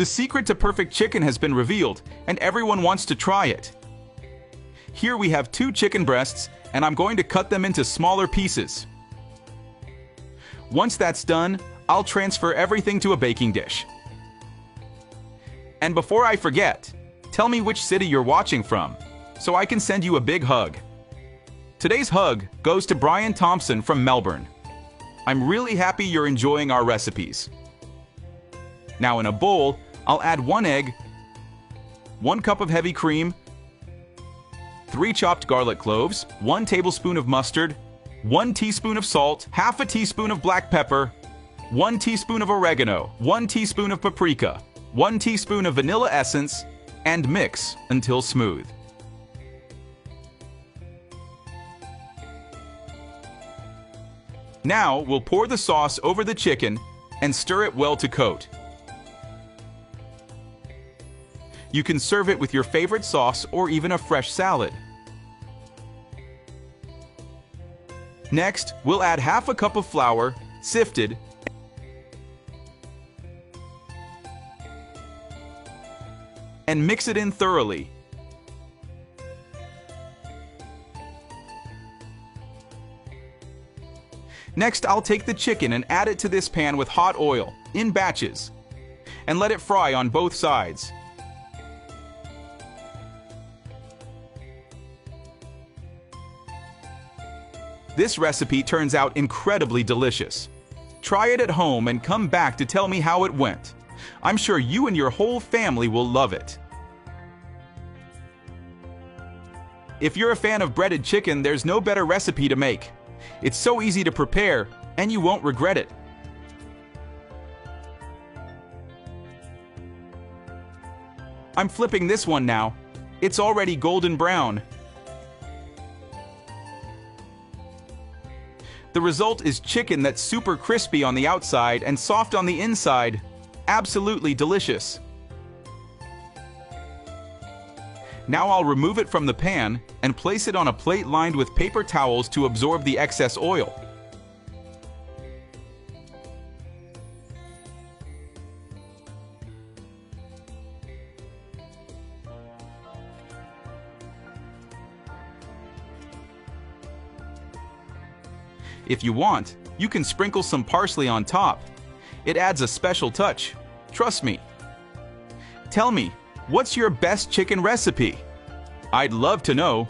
The secret to perfect chicken has been revealed, and everyone wants to try it. Here we have 2 chicken breasts, and I'm going to cut them into smaller pieces. Once that's done, I'll transfer everything to a baking dish. And before I forget, tell me which city you're watching from, so I can send you a big hug. Today's hug goes to Brian Thompson from Melbourne. I'm really happy you're enjoying our recipes. Now in a bowl, I'll add 1 egg, 1 cup of heavy cream, 3 chopped garlic cloves, 1 tablespoon of mustard, 1 teaspoon of salt, half a teaspoon of black pepper, 1 teaspoon of oregano, 1 teaspoon of paprika, 1 teaspoon of vanilla essence, and mix until smooth. Now we'll pour the sauce over the chicken and stir it well to coat. You can serve it with your favorite sauce or even a fresh salad. Next, we'll add half a cup of flour, sifted, and mix it in thoroughly. Next, I'll take the chicken and add it to this pan with hot oil, in batches, and let it fry on both sides. This recipe turns out incredibly delicious. Try it at home and come back to tell me how it went. I'm sure you and your whole family will love it. If you're a fan of breaded chicken, there's no better recipe to make. It's so easy to prepare, and you won't regret it. I'm flipping this one now. It's already golden brown. The result is chicken that's super crispy on the outside and soft on the inside. Absolutely delicious. Now I'll remove it from the pan and place it on a plate lined with paper towels to absorb the excess oil. If you want, you can sprinkle some parsley on top. It adds a special touch. Trust me. Tell me, what's your best chicken recipe? I'd love to know.